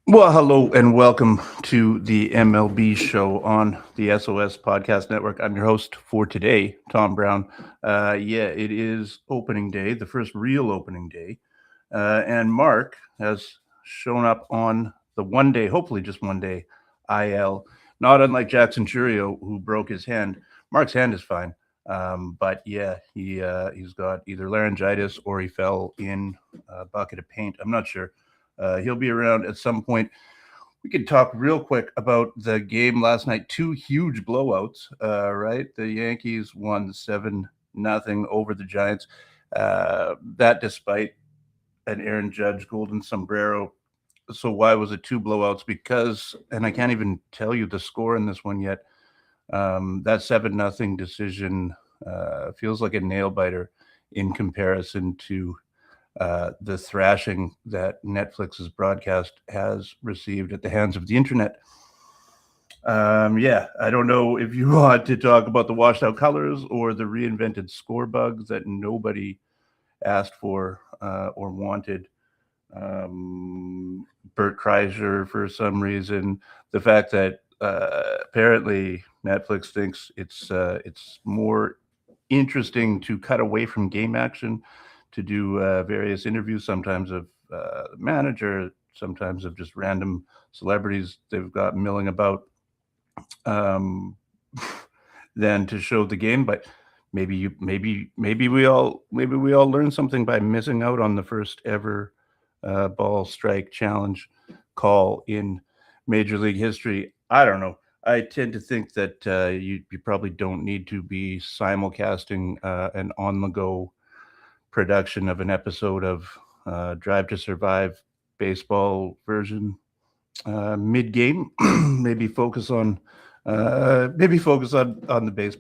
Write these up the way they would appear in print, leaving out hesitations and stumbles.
Well, hello and welcome to the MLB show on the S.O.S podcast network. I'm your host for today, Tom Brown. It is opening day, the first real opening day. And Mark has shown up on the one day, hopefully just one day, IL. Not unlike Jackson Churio, who broke his hand. Mark's hand is fine. He's got either laryngitis or he fell in a bucket of paint. I'm not sure. He'll be around at some point. We could talk real quick about the game last night. Two huge blowouts, right? The Yankees won 7-0 over the Giants. That despite an Aaron Judge golden sombrero. So why was it two blowouts? Because, and I can't even tell you the score in this one yet. That 7-0 decision feels like a nail biter in comparison to the thrashing that Netflix's broadcast has received at the hands of the internet. I don't know if you want to talk about the washed out colors or the reinvented score bugs that nobody asked for or wanted. Bert Kreischer, for some reason, the fact that apparently Netflix thinks it's more interesting to cut away from game action to do various interviews, sometimes of the manager, sometimes of just random celebrities they've got milling about, um, than to show the game. But maybe we all learned something by missing out on the first ever ball strike challenge call in Major League history. I don't know. I tend to think that you probably don't need to be simulcasting an on the go production of an episode of Drive to Survive baseball version mid game. Maybe focus on the baseball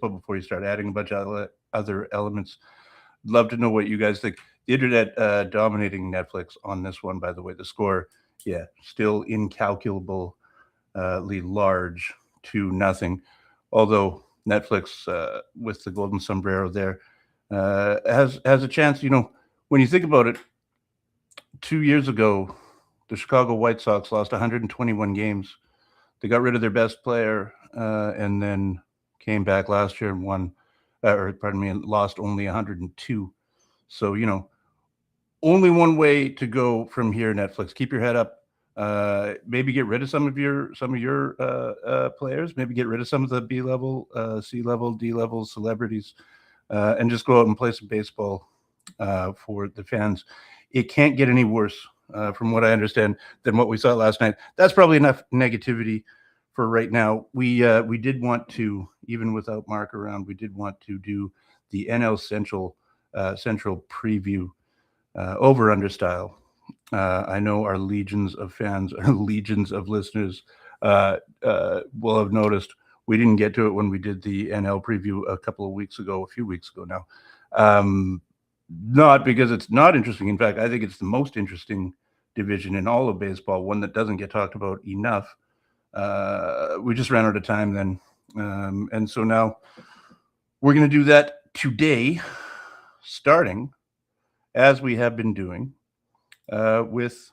before you start adding a bunch of other elements. Love to know what you guys think. The internet dominating Netflix on this one, by the way. The score, yeah, still incalculably large to nothing. Although Netflix, with the golden sombrero there, has a chance. When you think about it, 2 years ago, the Chicago White Sox lost 121 games. They got rid of their best player, and then came back last year and won, or pardon me, and lost only 102. So only one way to go from here. Netflix, keep your head up. Maybe get rid of some of your players. Maybe get rid of some of the B level, C level, D level celebrities, and just go out and play some baseball for the fans. It can't get any worse, from what I understand, than what we saw last night. That's probably enough negativity for right now. We did want to, even without Mark around, we did want to do the NL Central preview over under style. I know our legions of fans, our legions of listeners will have noticed we didn't get to it when we did the NL preview a few weeks ago now. Not because it's not interesting. In fact, I think it's the most interesting division in all of baseball, one that doesn't get talked about enough. We just ran out of time then. And so now we're going to do that today, starting as we have been doing with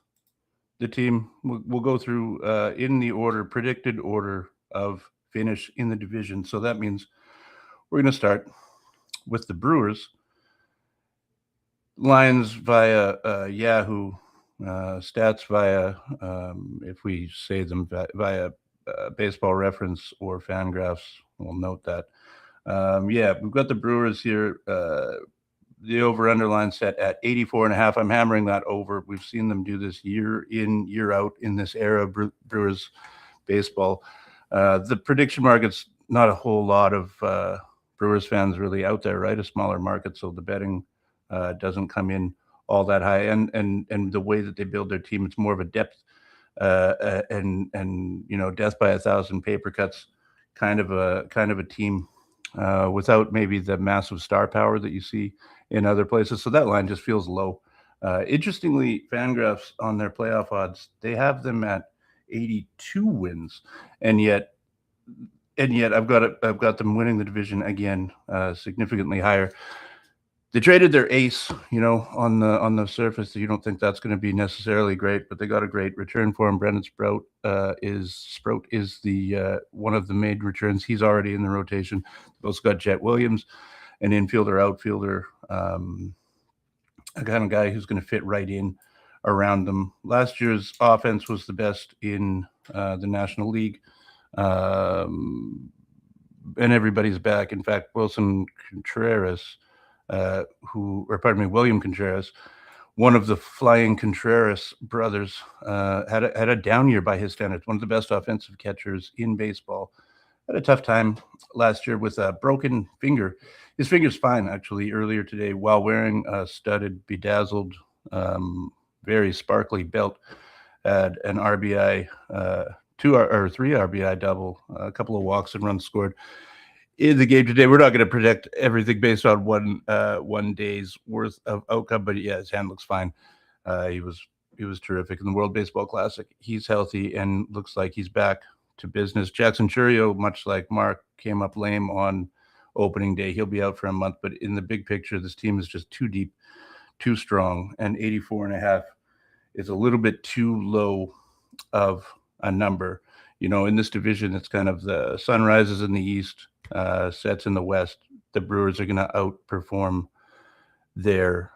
the team. We'll go through in the predicted order of finish in the division. So that means we're going to start with the Brewers. Lines via Yahoo, stats via, if we say them via Baseball Reference or Fangraphs, we'll note that. We've got the Brewers here. The over-under line set at 84.5. I'm hammering that over. We've seen them do this year in, year out in this era of Brewers baseball. The prediction market's not a whole lot of Brewers fans really out there, right? A smaller market, so the betting doesn't come in all that high. And the way that they build their team, it's more of a depth and death by 1,000 paper cuts kind of a team without maybe the massive star power that you see in other places. So that line just feels low. Interestingly, Fangraphs on their playoff odds, they have them at 82 wins, and yet I've got them winning the division again, significantly higher. They traded their ace, on the surface. You don't think that's going to be necessarily great, but they got a great return for him. Brendan Sprout is the one of the made returns. He's already in the rotation. They've also got Jet Williams, an infielder, outfielder, a kind of guy who's going to fit right in around them. Last year's offense was the best in the National League. And everybody's back. In fact, Wilson Contreras, William Contreras, one of the Flying Contreras brothers, had a down year by his standards. One of the best offensive catchers in baseball. Had a tough time last year with a broken finger. His finger's fine, actually, earlier today while wearing a studded, bedazzled, very sparkly belt. Had an RBI, two or three RBI double, a couple of walks and runs scored in the game today. We're not going to predict everything based on one day's worth of outcome, but yeah, his hand looks fine. He was terrific in the World Baseball Classic. He's healthy and looks like he's back to business. Jackson Churio, much like Mark, came up lame on opening day. He'll be out for a month, but in the big picture, this team is just too deep, too strong, and 84.5 is a little bit too low of a number. In this division, it's kind of the sun rises in the east, sets in the west. The Brewers are going to outperform their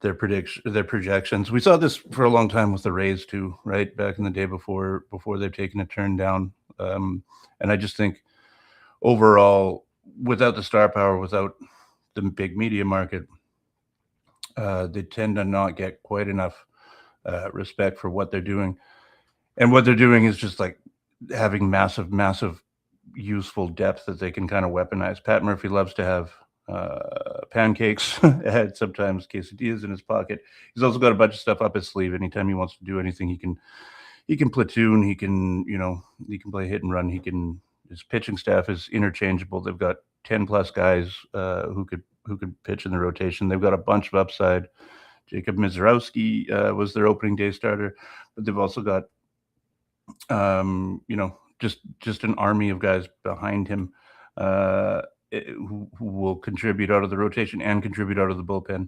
projections. We saw this for a long time with the Rays too, right? Back in the day before they've taken a turn down. And I just think overall, without the star power, without the big media market, they tend to not get quite enough respect for what they're doing. And what they're doing is just like having massive, massive useful depth that they can kind of weaponize. Pat Murphy loves to have pancakes, had sometimes quesadillas in his pocket. He's also got a bunch of stuff up his sleeve. Anytime he wants to do anything, he can platoon. He can play hit and run. His pitching staff is interchangeable. They've got 10 plus guys who could pitch in the rotation. They've got a bunch of upside. Jacob Mizorowski was their opening day starter, but they've also got just an army of guys behind him who will contribute out of the rotation and contribute out of the bullpen.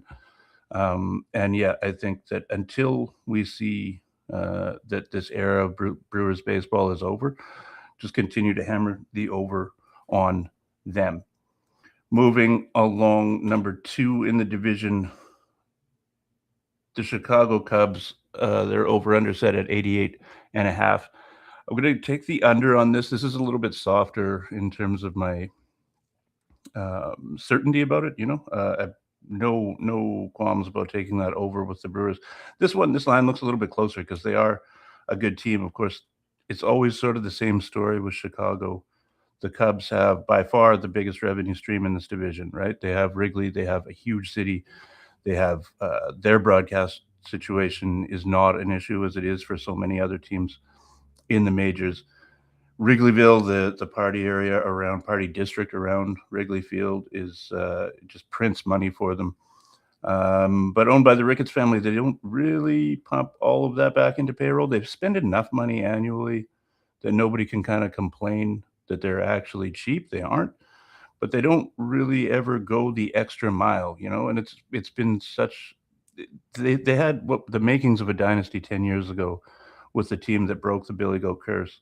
And yeah, I think that until we see that this era of Brewers baseball is over, just continue to hammer the over on them. Moving along, number 2 in the division, the Chicago Cubs, they're over-under set at 88.5. I'm going to take the under on this. This is a little bit softer in terms of my certainty about it. I have no qualms about taking that over with the Brewers. This line looks a little bit closer because they are a good team. Of course, it's always sort of the same story with Chicago. The Cubs have by far the biggest revenue stream in this division, right? They have Wrigley. They have a huge city. They have their broadcast situation is not an issue as it is for so many other teams in the majors. Wrigleyville, the party area around, party district around Wrigley Field is just prints money for them. But owned by the Ricketts family, they don't really pump all of that back into payroll. They've spent enough money annually that nobody can kind of complain that they're actually cheap. They aren't, but they don't really ever go the extra mile, and it's been such, they had the makings of a dynasty 10 years ago with the team that broke the Billy Goat curse.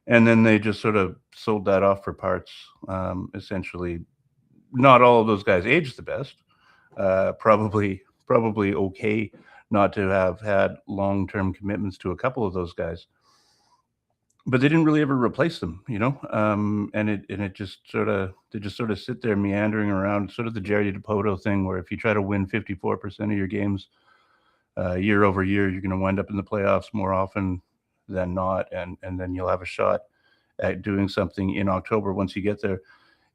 And then they just sort of sold that off for parts. Essentially, not all of those guys aged the best. Probably okay not to have had long-term commitments to a couple of those guys, but they didn't really ever replace them, and it just sort of sit there meandering around, sort of the Jerry DiPoto thing, where if you try to win 54% of your games year over year, you're going to wind up in the playoffs more often than not, and then you'll have a shot at doing something in October once you get there.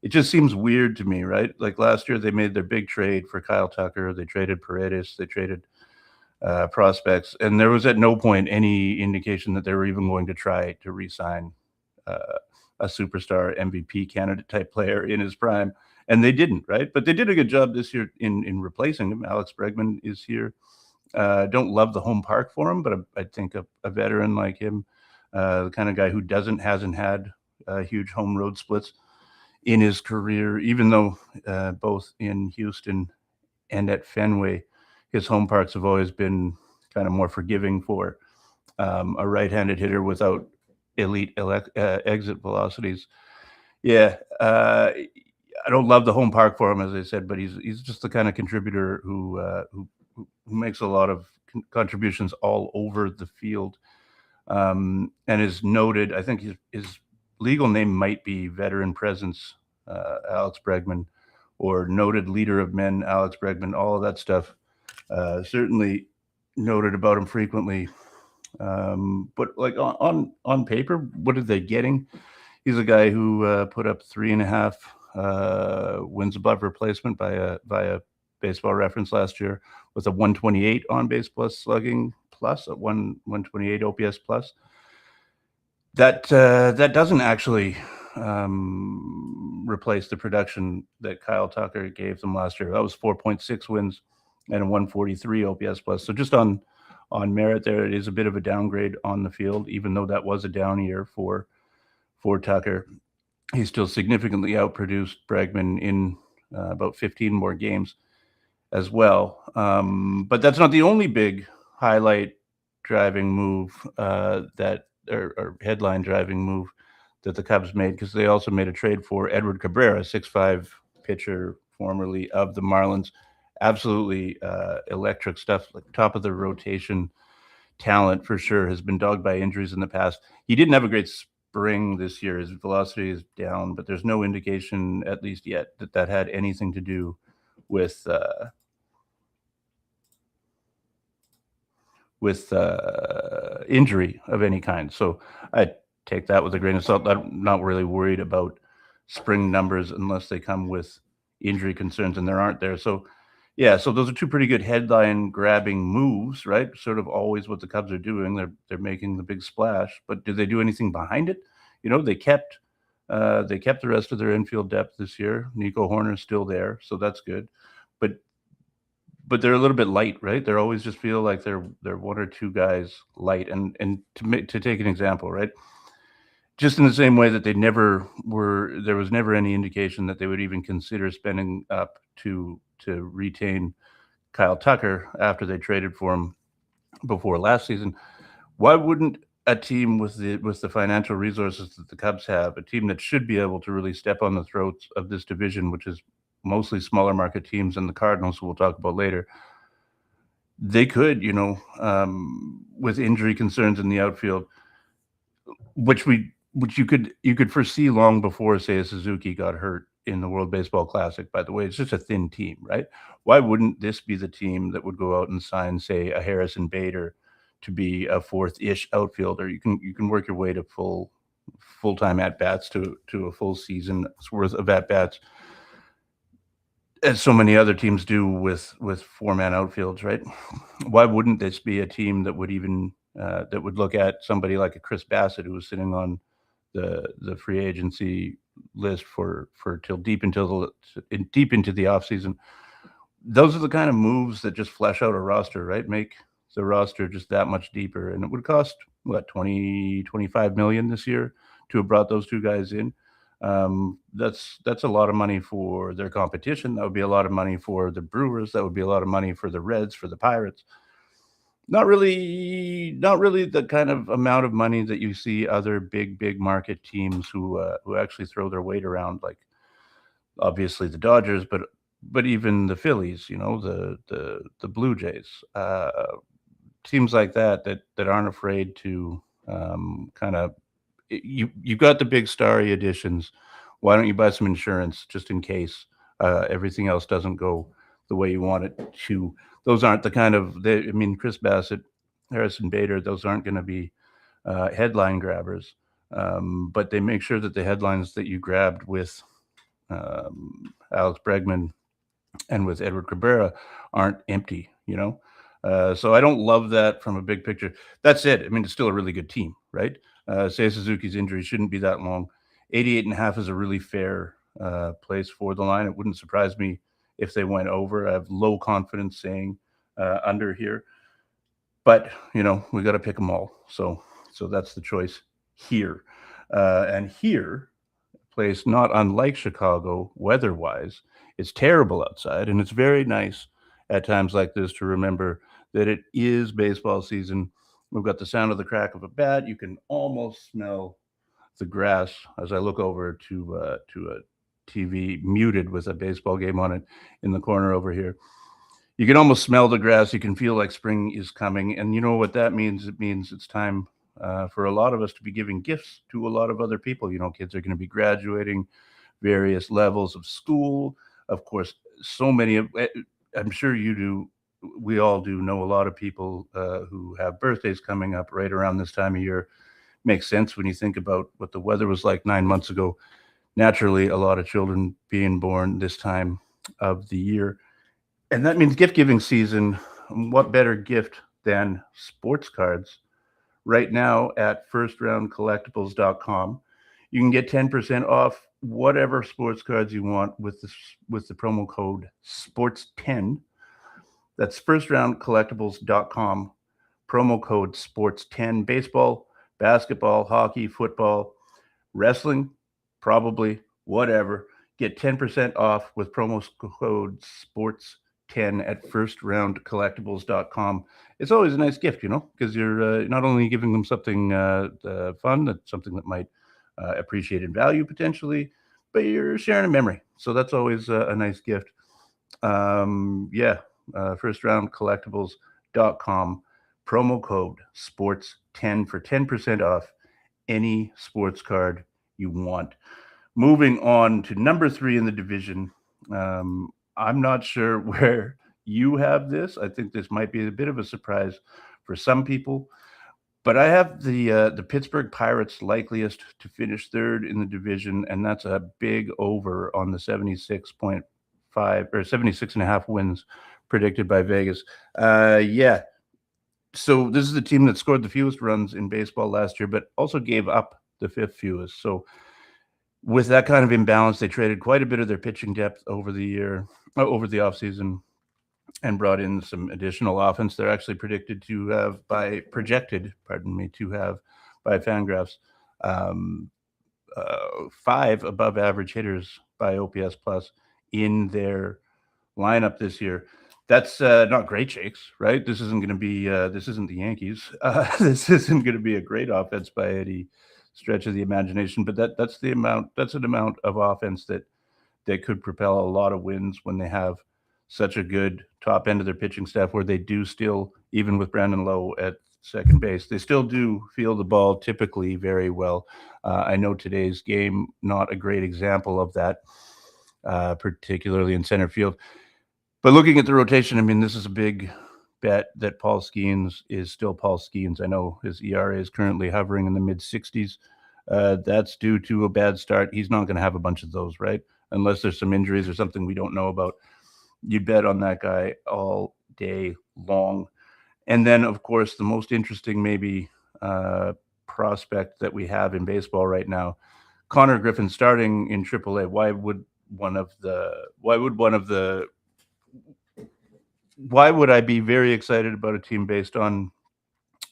It just seems weird to me, right? Like last year, they made their big trade for Kyle Tucker. They traded Paredes. They traded prospects, and there was at no point any indication that they were even going to try to re-sign a superstar MVP candidate type player in his prime, and they didn't, right? But they did a good job this year in replacing him. Alex Bregman is here. Don't love the home park for him, but I think a veteran like him, the kind of guy who hasn't had huge home road splits, in his career, even though both in Houston and at Fenway, his home parks have always been kind of more forgiving for a right-handed hitter without elite exit velocities. Yeah, I don't love the home park for him, as I said, but he's just the kind of contributor who makes a lot of contributions all over the field, and is noted. I think his legal name might be Veteran Presence Alex Bregman, or Noted Leader of Men Alex Bregman. All of that stuff certainly noted about him frequently. But like on paper, what are they getting? He's a guy who put up 3.5 wins above replacement via Baseball Reference last year, with a 128 on base plus slugging plus, a 128 OPS plus. That doesn't actually replace the production that Kyle Tucker gave them last year. That was 4.6 wins and a 143 OPS plus. So just on merit, there it is a bit of a downgrade on the field, even though that was a down year for Tucker. He still significantly outproduced Bregman in about 15 more games as well. But that's not the only big highlight driving move that or headline driving move that the Cubs made, because they also made a trade for Edward Cabrera, 6'5" pitcher formerly of the Marlins. Absolutely electric stuff, like top of the rotation talent for sure. Has been dogged by injuries in the past. He didn't have a great spring this year. His velocity is down, but there's no indication, at least yet, that that had anything to do with injury of any kind. So I take that with a grain of salt. I'm not really worried about spring numbers unless they come with injury concerns, and there aren't there. So yeah, so those are two pretty good headline grabbing moves, right? Sort of always what the Cubs are doing. They're making the big splash, but do they do anything behind it? You know, they kept the rest of their infield depth this year. Nico Horner's still there, so that's good. But they're a little bit light, right? They're always just feel like they're one or two guys light. And to take an example, right? Just in the same way that they never were, there was never any indication that they would even consider spending up to retain Kyle Tucker after they traded for him before last season. Why wouldn't a team with the financial resources that the Cubs have, a team that should be able to really step on the throats of this division, which is mostly smaller market teams and the Cardinals, who we'll talk about later, they could, with injury concerns in the outfield, which you could foresee long before, say, a Suzuki got hurt in the World Baseball Classic. By the way, it's just a thin team, right? Why wouldn't this be the team that would go out and sign, say, a Harrison Bader to be a fourth-ish outfielder? You can work your way to full-time at bats, to a full season's worth of at bats, as so many other teams do with four-man outfields, right? Why wouldn't this be a team that would even that would look at somebody like a Chris Bassett, who was sitting on the free agency list for till deep into the offseason? Those are the kind of moves that just flesh out a roster, right? Make the roster just that much deeper. And it would cost what, 25 million this year to have brought those two guys in. That's a lot of money for their competition. That would be a lot of money for the Brewers. That would be a lot of money for the Reds, for the Pirates. Not really the kind of amount of money that you see other big market teams who actually throw their weight around, like obviously the Dodgers, but even the Phillies, the Blue Jays, teams like that aren't afraid to kind of, you've got the big starry additions. Why don't you buy some insurance just in case everything else doesn't go the way you want it to? Those aren't the kind of, I mean, Chris Bassett, Harrison Bader, those aren't going to be headline grabbers, but they make sure that the headlines that you grabbed with Alex Bregman and with Edward Cabrera aren't empty, So I don't love that from a big picture. That's it. I mean, it's still a really good team, right? Say Suzuki's injury shouldn't be that long. 88.5 is a really fair place for the line. It wouldn't surprise me if they went over. I have low confidence saying under here, but we got to pick them all. So that's the choice here. And here, place not unlike Chicago weather-wise. It's terrible outside, and it's very nice at times like this to remember that it is baseball season. We've got the sound of the crack of a bat. You can almost smell the grass as I look over to a TV muted with a baseball game on it in the corner over here. You can almost smell the grass. You can feel like spring is coming, and you know what that means? It means it's time for a lot of us to be giving gifts to a lot of other people. You know, kids are going to be graduating various levels of school. Of course, so many of I'm sure you do. We all do know a lot of people who have birthdays coming up right around this time of year. Makes sense when you think about what the weather was like 9 months ago. Naturally, a lot of children being born this time of the year. And that means gift giving season. What better gift than sports cards? Right now at firstroundcollectibles.com, you can get 10% off whatever sports cards you want with the promo code sports10. That's firstroundcollectibles.com, promo code sports10. Baseball, basketball, hockey, football, wrestling, probably, whatever. Get 10% off with promo code SPORTS10 at firstroundcollectibles.com. It's always a nice gift, you know, because you're not only giving them something fun, that's something that might appreciate in value potentially, but you're sharing a memory. So that's always a nice gift. Yeah, firstroundcollectibles.com, promo code SPORTS10 for 10% off any sports card you want. Moving on to number 3 in the division. I'm not sure where you have this. I think this might be a bit of a surprise for some people, but I have the Pittsburgh Pirates likeliest to finish third in the division, and that's a big over on the 76.5 or 76.5 wins predicted by Vegas. Yeah, so this is the team that scored the fewest runs in baseball last year, but also gave up the fifth fewest. So with that kind of imbalance, they traded quite a bit of their pitching depth over the year, over the offseason, and brought in some additional offense. They're actually to have by Fangraphs, um, 5 above average hitters by OPS plus in their lineup this year. That's not great shakes, right? This isn't going to be. This isn't the Yankees. This isn't going to be a great offense by any stretch of the imagination. But that's the amount. That's an amount of offense that could propel a lot of wins when they have such a good top end of their pitching staff, where they do still, even with Brandon Lowe at second base, they still do feel the ball typically very well. I know today's game, not a great example of that, particularly in center field. But looking at the rotation, I mean, this is a big bet that Paul Skeens is still Paul Skeens. I know his ERA is currently hovering in the mid 60s. That's due to a bad start. He's not going to have a bunch of those, right? Unless there's some injuries or something we don't know about. You bet on that guy all day long. And then, of course, the most interesting maybe prospect that we have in baseball right now, Connor Griffin starting in AAA. Why would I be very excited about a team based on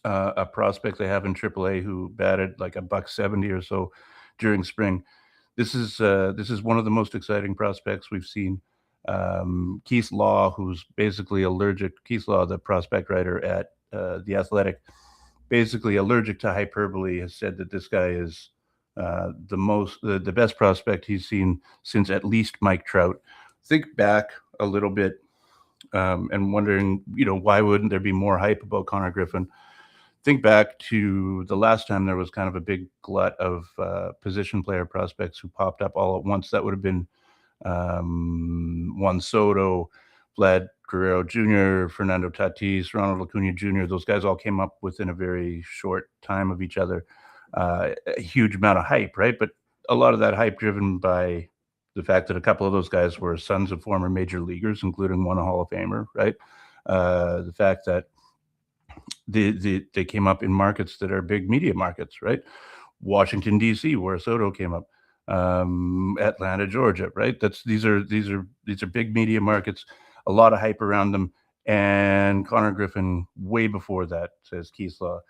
a prospect they have in AAA who batted like a $170 or so during spring? This is one of the most exciting prospects we've seen. Keith Law, who's basically allergic. Keith Law, the prospect writer at The Athletic, basically allergic to hyperbole, has said that this guy is the best prospect he's seen since at least Mike Trout. Think back a little bit, and wondering, why wouldn't there be more hype about Connor Griffin? Think back to the last time there was kind of a big glut of position player prospects who popped up all at once. That would have been Juan Soto, Vlad Guerrero Jr., Fernando Tatis, Ronald Acuna Jr. Those guys all came up within a very short time of each other. A huge amount of hype, right? But a lot of that hype driven by the fact that a couple of those guys were sons of former major leaguers, including one a Hall of Famer, right? The fact that they came up in markets that are big media markets, right? Washington, D.C., where Soto came up, Atlanta, Georgia, right? These are big media markets, a lot of hype around them. And Connor Griffin, way before that, says Keith Law,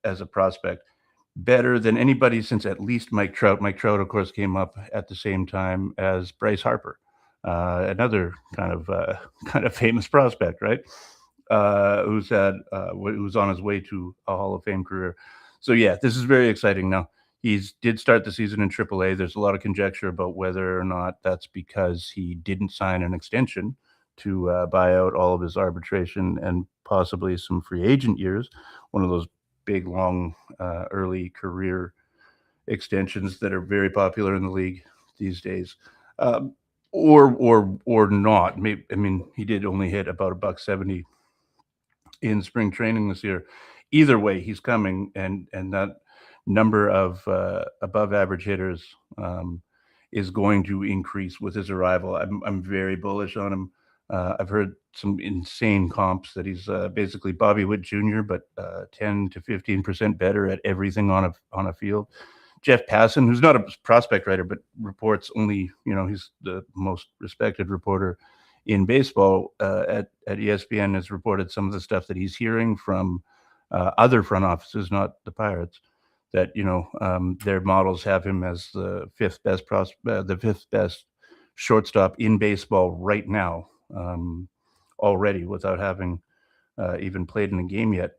as a prospect, better than anybody since at least Mike Trout. Mike Trout, of course, came up at the same time as Bryce Harper, another kind of famous prospect, right? Who's on his way to a Hall of Fame career. So yeah, this is very exciting. Now he's did start the season in AAA. There's a lot of conjecture about whether or not that's because he didn't sign an extension to buy out all of his arbitration and possibly some free agent years. One of those big, long, early career extensions that are very popular in the league these days. Um, or not. Maybe, I mean, he did only hit about a buck 70 in spring training this year. Either way, he's coming, and that number of above average hitters is going to increase with his arrival. I'm very bullish on him. I've heard some insane comps that he's basically Bobby Witt Jr., but 10 to 15% better at everything on a field. Jeff Passan, who's not a prospect writer, but reports only, he's the most respected reporter in baseball at ESPN, has reported some of the stuff that he's hearing from other front offices, not the Pirates, that their models have him as the fifth best shortstop in baseball right now, already, without having even played in a game yet,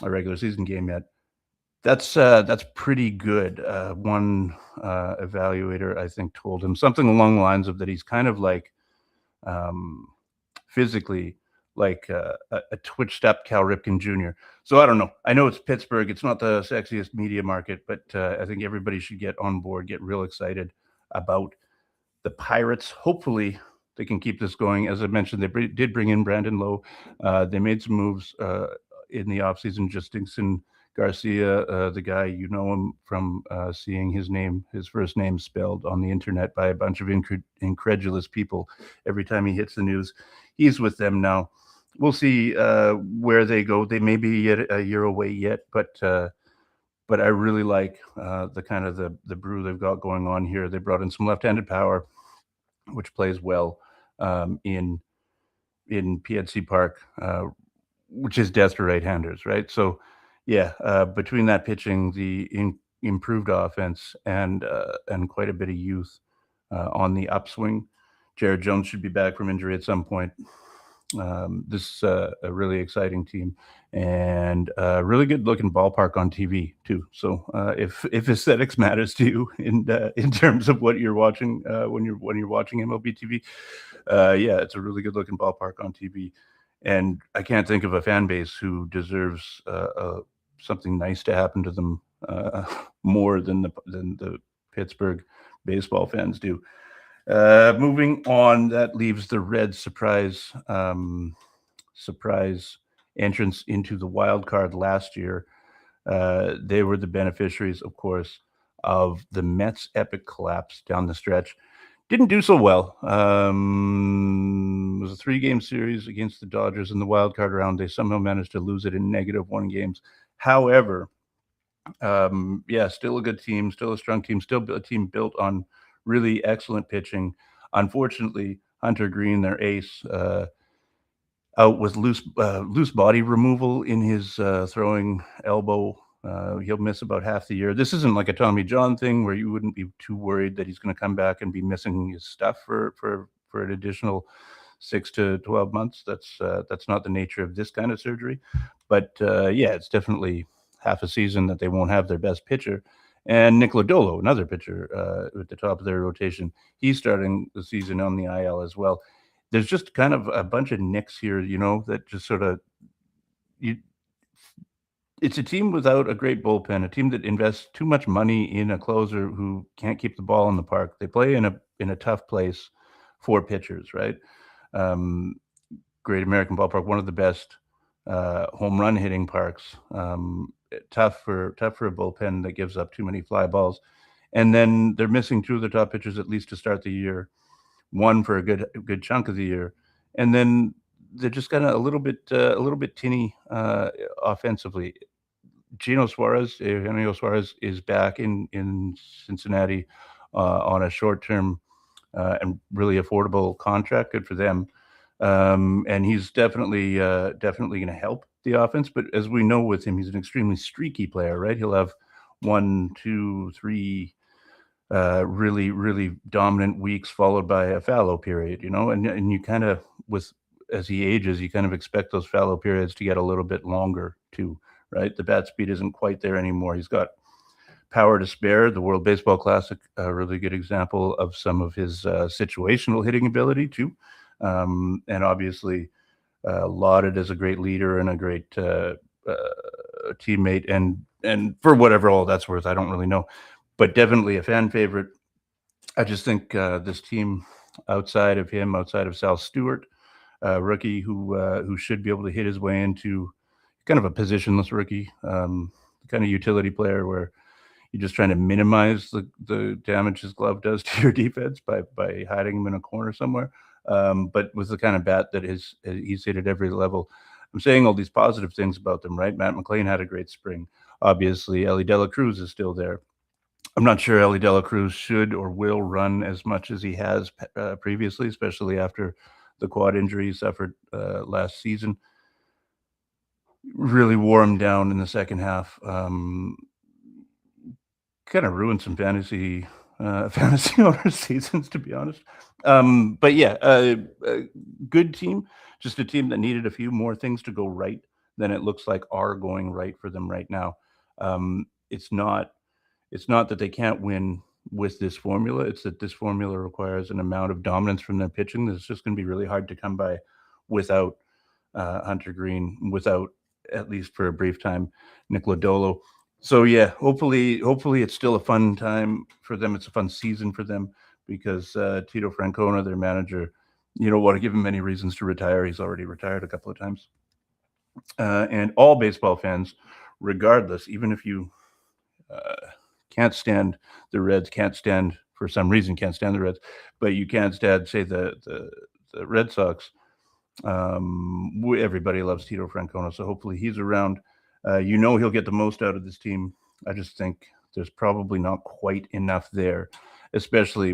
a regular season game yet. That's pretty good. One evaluator, I think, told him something along the lines of that he's kind of like, um, physically, like a twitched up Cal Ripken Jr. So I don't know. I know it's Pittsburgh. It's not the sexiest media market, but I think everybody should get on board, get real excited about the Pirates. Hopefully, they can keep this going. As I mentioned, they did bring in Brandon Lowe. They made some moves in the offseason. Justinson Garcia, the guy, him from seeing his first name spelled on the internet by a bunch of incredulous people every time he hits the news. He's with them now. We'll see where they go. They may be yet a year away yet, but I really like the kind of the brew they've got going on here. They brought in some left-handed power, which plays well in PNC Park, which is death to right-handers, right? So, yeah, between that pitching, the improved offense, and quite a bit of youth on the upswing. Jared Jones should be back from injury at some point. This is a really exciting team, and a really good looking ballpark on TV too. So if aesthetics matters to you in terms of what you're watching when you're watching MLB TV, yeah, it's a really good looking ballpark on TV, and I can't think of a fan base who deserves something nice to happen to them more than the Pittsburgh baseball fans do. Moving on, that leaves the Reds' surprise entrance into the wild card last year. They were the beneficiaries, of course, of the Mets' epic collapse down the stretch. Didn't do so well. It was a 3-game series against the Dodgers in the wild card round. They somehow managed to lose it in -1 games. However, yeah, still a good team, still a strong team, still a team built on really excellent pitching. Unfortunately, Hunter Green, their ace, out with loose body removal in his throwing elbow. He'll miss about half the year. This isn't like a Tommy John thing where you wouldn't be too worried that he's going to come back and be missing his stuff for an additional 6 to 12 months. That's not the nature of this kind of surgery. But yeah, it's definitely half a season that they won't have their best pitcher. And Nick Lodolo, another pitcher at the top of their rotation, he's starting the season on the IL as well. There's just kind of a bunch of nicks here, that just sort of you. It's a team without a great bullpen, a team that invests too much money in a closer who can't keep the ball in the park. They play in a tough place for pitchers, right? Um, Great American Ballpark, one of the best home run hitting parks. Tough for a bullpen that gives up too many fly balls, and then they're missing 2 of their top pitchers at least to start the year, one for a good chunk of the year, and then they're just kind of a little bit tinny offensively. Eugenio Suarez is back in Cincinnati on a short-term and really affordable contract. Good for them. And he's definitely going to help the offense. But as we know with him, he's an extremely streaky player, right? He'll have one, two, three really, really dominant weeks followed by a fallow period, and you kind of with as he ages, you kind of expect those fallow periods to get a little bit longer too, right? The bat speed isn't quite there anymore. He's got power to spare. The World Baseball Classic, a really good example of some of his situational hitting ability too, and obviously lauded as a great leader and a great teammate, and for whatever all that's worth, I don't really know, but definitely a fan favorite. I just think this team, outside of him, outside of Sal Stewart, rookie who should be able to hit his way into kind of a positionless rookie, kind of utility player where you're just trying to minimize the damage his glove does to your defense by hiding him in a corner somewhere. But with the kind of bat that he's hit at every level, I'm saying all these positive things about them, right? Matt McLean had a great spring. Obviously, Ellie De La Cruz is still there. I'm not sure Ellie De La Cruz should or will run as much as he has previously, especially after the quad injury he suffered last season. Really wore him down in the second half. Kind of ruined some fantasy owner seasons, to be honest. But yeah, a good team, just a team that needed a few more things to go right than it looks like are going right for them right now. It's not that they can't win with this formula. It's that this formula requires an amount of dominance from their pitching that's just going to be really hard to come by without Hunter Green, without, at least for a brief time, Nick Lodolo. So yeah, hopefully it's still a fun time for them. It's a fun season for them because Tito Francona, their manager, you don't want to give him any reasons to retire. He's already retired a couple of times. And all baseball fans, regardless, even if you uh, can't stand the Reds, can't stand for some reason can't stand the Reds, but you can't stand say the Red Sox. Everybody loves Tito Francona, so hopefully he's around. He'll get the most out of this team. I just think there's probably not quite enough there, especially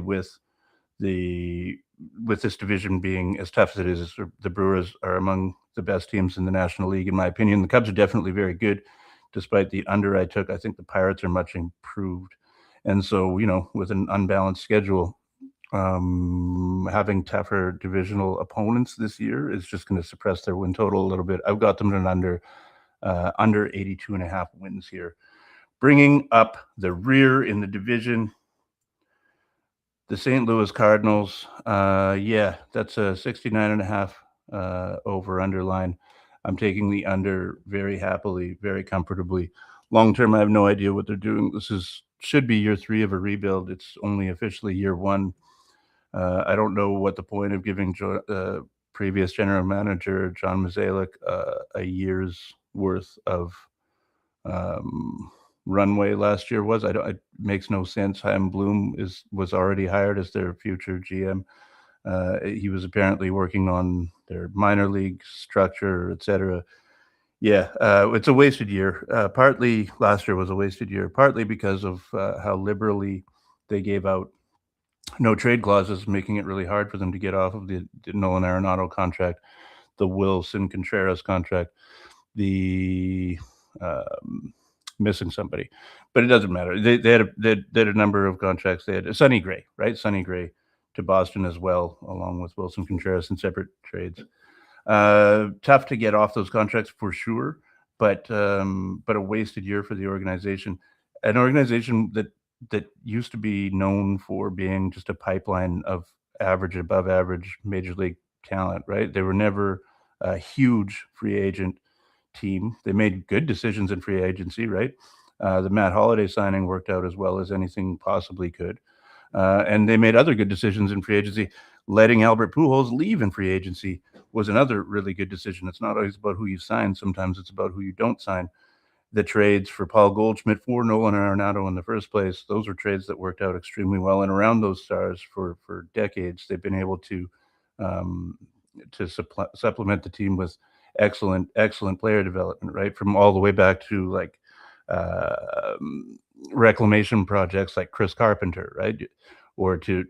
the with this division being as tough as it is. The Brewers are among the best teams in the National League, in my opinion. The Cubs are definitely very good, despite the under I took. I think the Pirates are much improved, and so with an unbalanced schedule, having tougher divisional opponents this year is just going to suppress their win total a little bit. I've got them at an under 82 and a half wins here. Bringing up the rear in the division, the St. Louis Cardinals. Yeah, that's a 69 and a half over underline. I'm taking the under very happily, very comfortably. Long term, I have no idea what they're doing. Should be year 3 of a rebuild. It's only officially year 1. I don't know what the point of giving previous general manager John Mozeliak a year's worth of um, runway last year was. I don't. It makes no sense. Chaim Bloom was already hired as their future GM. He was apparently working on their minor league structure, etc. Yeah, it's a wasted year. Partly last year was a wasted year, partly because of how liberally they gave out no trade clauses, making it really hard for them to get off of the Nolan Arenado contract, the Wilson Contreras contract, the missing somebody, but it doesn't matter. They had a number of contracts. They had Sonny Gray, right? Sonny Gray to Boston as well, along with Wilson Contreras in separate trades. Tough to get off those contracts for sure, but a wasted year for the organization. An organization that used to be known for being just a pipeline of average, above average major league talent, right? They were never a huge free agent team. They made good decisions in free agency, right? The Matt Holliday signing worked out as well as anything possibly could. And they made other good decisions in free agency. Letting Albert Pujols leave in free agency was another really good decision. It's not always about who you sign. Sometimes it's about who you don't sign. The trades for Paul Goldschmidt, for Nolan Arenado in the first place, those were trades that worked out extremely well. And around those stars for decades, they've been able um, to supplement the team with excellent player development, right? From all the way back to like uh, reclamation projects like Chris Carpenter, right? Or to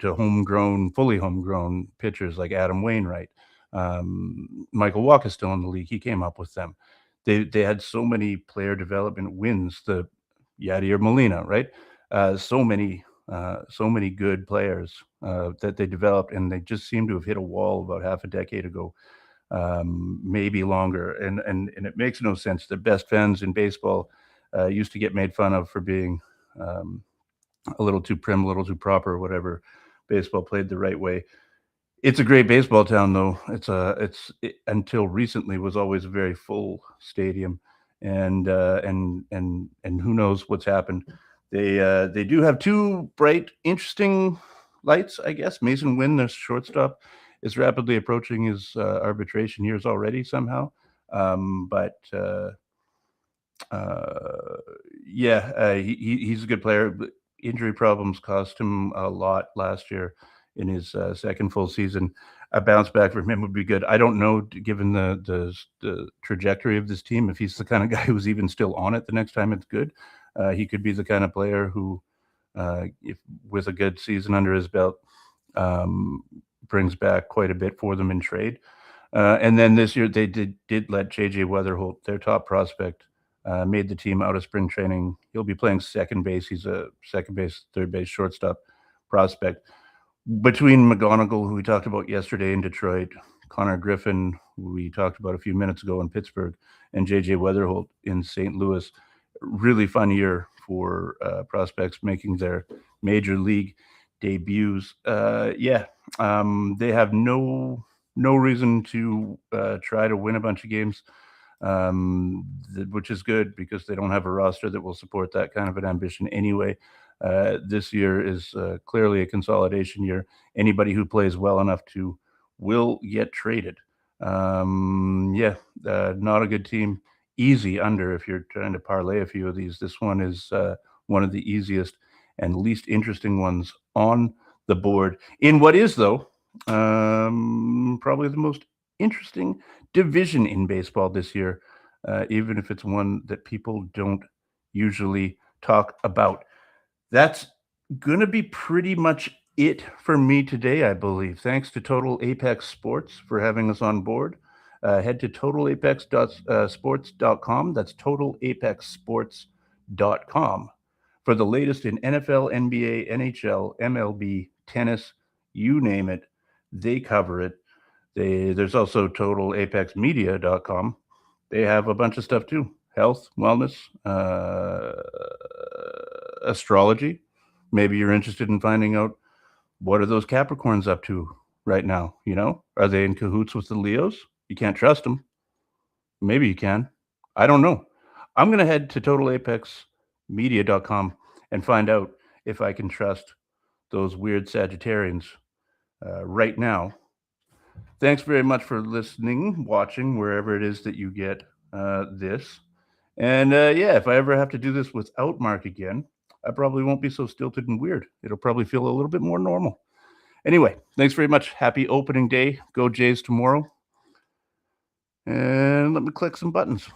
fully homegrown pitchers like Adam Wainwright. Michael Walk is still in the league. He came up with them. They had so many player development wins. Yadier Molina, right? So many good players that they developed, and they just seem to have hit a wall about half a decade ago, maybe longer. And it makes no sense. The best fans in baseball used to get made fun of for being um, a little too prim, a little too proper, whatever. Baseball played the right way. It's a great baseball town, though. Until recently was always a very full stadium, and who knows what's happened. They do have two bright, interesting lights, I guess. Mason Wynn, their shortstop, is rapidly approaching his arbitration years already somehow. But uh, yeah, he's a good player. But injury problems cost him a lot last year in his second full season. A bounce back from him would be good. I don't know, given the trajectory of this team, if he's the kind of guy who's even still on it the next time it's good. He could be the kind of player who, if with a good season under his belt, um, brings back quite a bit for them in trade. And then this year they did let JJ Weatherholt, their top prospect, made the team out of spring training. He'll be playing second base. He's a second base, third base, shortstop prospect. Between McGonigal, who we talked about yesterday in Detroit, Connor Griffin, who we talked about a few minutes ago in Pittsburgh, and JJ Weatherholt in St. Louis, really fun year for prospects making their major league debuts. They have no reason to try to win a bunch of games, which is good because they don't have a roster that will support that kind of an ambition anyway. This year is clearly a consolidation year. Anybody who plays well enough to will get traded. Not a good team. Easy under if you're trying to parlay a few of these. This one is one of the easiest and least interesting ones on the board. In what is, though, probably the most interesting division in baseball this year, even if it's one that people don't usually talk about. That's going to be pretty much it for me today, I believe. Thanks to Total Apex Sports for having us on board. Head to totalapex.sports.com. That's totalapexsports.com for the latest in NFL, NBA, NHL, MLB, tennis, you name it. They cover it. There's also totalapexmedia.com. They have a bunch of stuff too: health, wellness, astrology. Maybe you're interested in finding out what are those Capricorns up to right now. Are they in cahoots with the Leos? You can't trust them. Maybe you can. I don't know. I'm going to head to totalapexmedia.com and find out if I can trust those weird Sagittarians right now. Thanks very much for listening, watching, wherever it is that you get this. And if I ever have to do this without Mark again, I probably won't be so stilted and weird. It'll probably feel a little bit more normal. Anyway, thanks very much. Happy opening day. Go Jays tomorrow. And let me click some buttons.